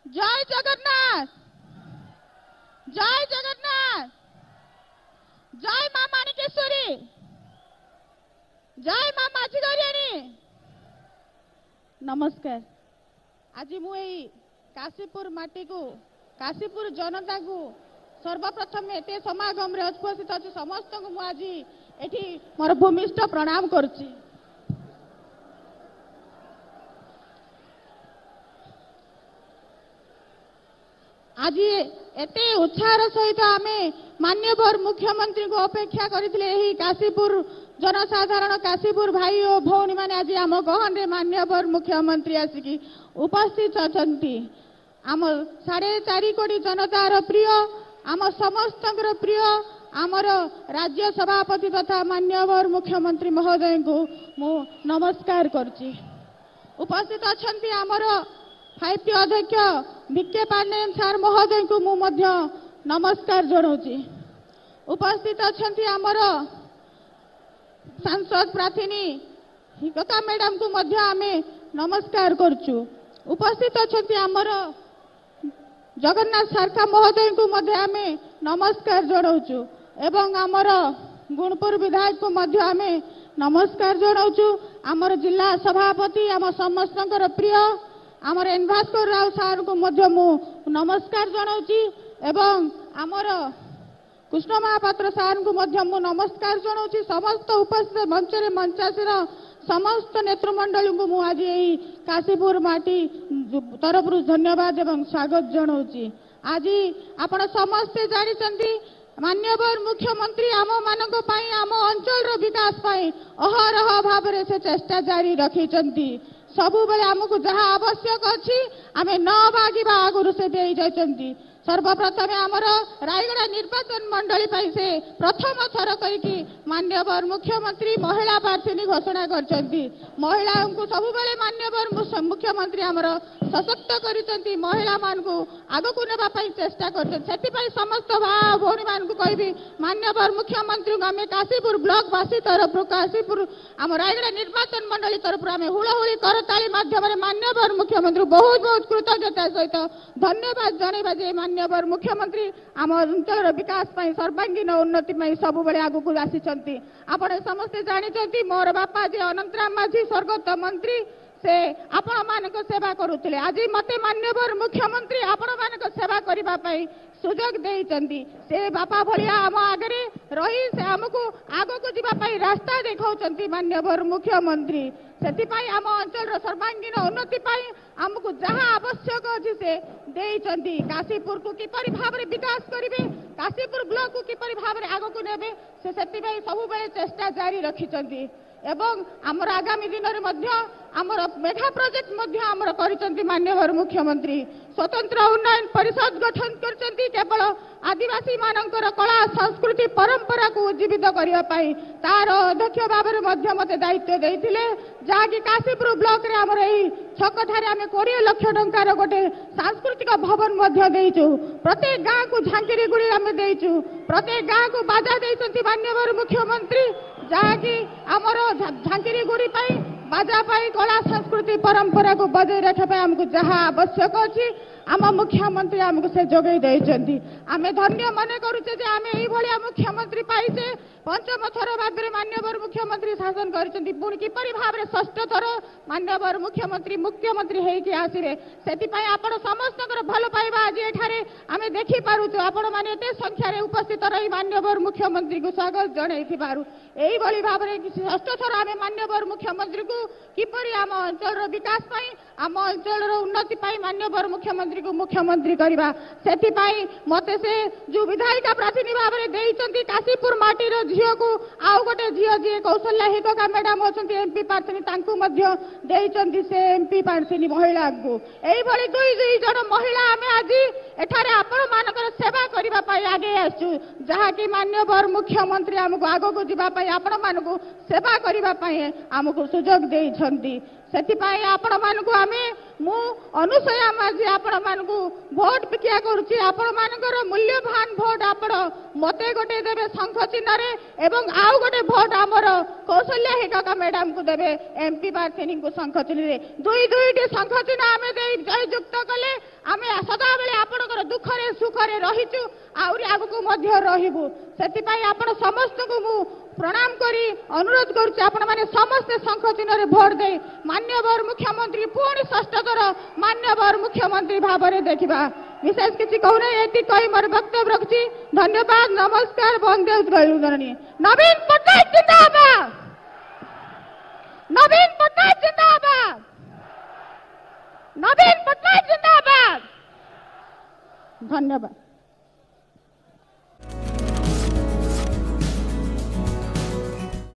जय जगन्नाथ, जय जगन्नाथ, जय मां माणिकेश्वरी, जय मां माझीगरियाणी। नमस्कार। आज मुई काशीपुर माटी को, काशीपुर जनता को सर्वप्रथम एते समागम रे उपस्थित अछि समस्त को आज एठी मोर भूमिष्ठ प्रणाम करछि। आज एते उत्साह सहित आमे मान्यवर मुख्यमंत्री को अपेक्षा करथिले। एही काशीपुर जनसाधारण, काशीपुर भाई और भौणी माने आज आम गहन रे मान्यवर मुख्यमंत्री आसिकी उपस्थित अछंती। आम 4.5 कोटी जनतार प्रिय, आम समस्त प्रिय, आमर राज्य सभापति तथा मान्यवर मुख्यमंत्री महोदय को मु नमस्कार करछि। उपस्थित अछंती आमर 5T अध्यक्ष बीके पांडेयन सार महोदय को मु मध्य नमस्कार जनाऊँगी। उपस्थित अछंती आमर सांसद प्रार्थी हिकता मैडम को मध्य आमे नमस्कार करछु। उपस्थित अछंती आमर जगन्नाथ सरकार महोदय को मध्य आमे नमस्कार जनाऊँ एवं आमर गुणपुर विधायक को मध्य आमे नमस्कार जनाऊँ। आमर जिला सभापति आम समस्त प्रिय आमर एन भास्कर राव सार को मध्य मु नमस्कार जनाऊँ एवं आमर कृष्ण महापात्र सार को मध्य मु नमस्कार जनाऊँ। समस्त उपस्थित मंचरे मंचासीर समस्त नेतृमंडल को मु आज यही काशीपुर माटी तरफ धन्यवाद एवं स्वागत जनाऊँ। आज आपण समस्ते जानिचंती मान्यवर मुख्यमंत्री आम मानक पई, आम अंचल रो विकास पई अहरह भाव से चेष्टा जारी रखिचंती। सबु बेले आमको जहाँ आवश्यक अच्छी आमे न मागिबा आगुरु से दे जाइचंती। सर्वप्रथम आमर रायगड़ा निर्वाचन मंडली पाई से प्रथम थर करके मान्यवर मुख्यमंत्री महिला प्रार्थी घोषणा करचंती। महिला को सबु बेले मान्यवर मुख्यमंत्री आमर सशक्त करिचंती। महिला मान को आगो को नेबा पई चेष्टा करचंती। सेति पई समस्त भाई भौणी मान को कहबी मान्यवर मुख्यमंत्री को आमे काशीपुर ब्लॉक वासी तरफ काशीपुर आम रायगड़ा निर्वाचन मंडली तरफ आमे हुलहुली करताली माध्यम मान्यवर मुख्यमंत्री बहुत बहुत कृतज्ञता सहित धन्यवाद जनइबा जे मान्यवर मुख्यमंत्री आम अंचल विकास पाई सर्वांगीन उन्नति में सब बेले आगु को आसीचंती। आपण समस्ते जानिचंती मोर बापा जे अनंतराम माझी स्वर्गत मंत्री से आपण मानक सेवा करुथिले। आज मते मान्यवर मुख्यमंत्री आपण मानक सेवा करिबा पाई सुजोग देइचंती। से बापा भलिया आम आगरे रही से हमको आगो को जीवा पाई रास्ता देखाउचंती मान्यवर मुख्यमंत्री। सेति पाई आम अंचल सर्वांगीन उन्नति पाई हमको जहाँ आवश्यक अछि से देइचंती। काशीपुर को किपरि भाबरे विकास करिवे, काशीपुर ब्लॉक को किपरि भाबरे आगो को नेबे से सेति पाई सबु बेले चेष्टा जारी रखिचंती। एवं आमर आगामी दिन में मध्य आमर मेगा प्रोजेक्ट मध्य आमर करिचंती मान्यवर मुख्यमंत्री। स्वतंत्र उन्नयन परिषद गठन करचंती केवल आदिवासी मानकर कला संस्कृति परंपरा को उज्जीवित करने पाई तार अध्यक्ष भाव में मध्य मते दायित्व देइथिले। जाकि काशीपुर ब्लॉक रे आमर एही छक ठारे आमे 20 लाख टंकार गोटे सांस्कृतिक भवन मध्य देइचु। प्रत्येक गाँ को झांकीरी गुड़ी आमे देइचु। प्रत्येक गाँ को बाजा देइचंती मान्यवर मुख्यमंत्री। जाकि आमर झांकीरी गुड़ी पाई बाजा पाई कला संस्कृति परंपरा को बजाय रखा पाई हमको जहाँ आवश्यक अच्छी आम मुख्यमंत्री आमको से जोगई देइचंती। आमे धन्य मने करूचे जे आमे एही भलिया मुख्यमंत्री पाइचे। पंचम थर भाबरे मान्यवर मुख्यमंत्री शासन करिसंती। पुणी किपरि भाबरे षष्ठ थर मान्यवर मुख्यमंत्री हेकि आसिरे सेति पई आपण समस्तकर भल पाइबा आज एठारे आमे देखि पारुछु। आपण माने एते संख्या रे उपस्थित रही मान्यवर मुख्यमंत्री को स्वागत जणाइथि पारु। एही भली भाबरे षष्ठ थर आमे मान्यवर मुख्यमंत्री को किपरि आम अंचल रो विकास पाई, आम अंचल रो उन्नति पाई मान्यवर मुख्यमंत्री को मुख्यमंत्री करबा सेति पई मते से जो विधायिका प्रार्थी भाबरे देइचंती काशीपुर माटी रो झियो को आउ गोटे झियो जे कौशल्या हिकका मैडम अछंती एमपी प्रार्थी तांकू मध्य देइचंती से एमपी प्रार्थी महिला को। एही भली दुई जन महिला आमे आज एठारे आपण मानकर सेवा करबा पई आगे आसु। जहा कि मान्यवर मुख्यमंत्री हमको आगो को जीवा पई आपण मानको सेवा करबा पई हमको सुजोग देइछंती। सेति पई आपण मानको आमे मु अनुसया माझी आपण मानको भोट पिकिया करूची। आपण मानकर मूल्यवान भोट आपण मते गोटे देबे शंख चिन्ह रे एवं आउ गोटे भोट हमर कौशल्या हिकका मैडम को देबे एमपी प्रार्थी को शंख चिन्ह रे। दुईटी शंख चिन्ह आमे दे जययुक्त कले आमे दुखरे सुखरे रहीचु आउरी आगु मध्य रहिबु सेति आपण समस्त को मु प्रणाम करी अनुरोध करुछु आपण माने समस्त शंख चिन्ह रे भोट दे मान्यवर मुख्यमंत्री पुणी षष्ठ थर मान्यवर मुख्यमंत्री भाव में देखा विशेष किसी कहूना ये कही मोर वक्तव्य रखुची धन्यवाद नमस्कार वंदे उत्कलनी नवीन पट्टनायक जिंदाबाद नवीन पट्टनायक जिंदाबाद नवीन पट्टनायक जिंदाबाद धन्यवाद।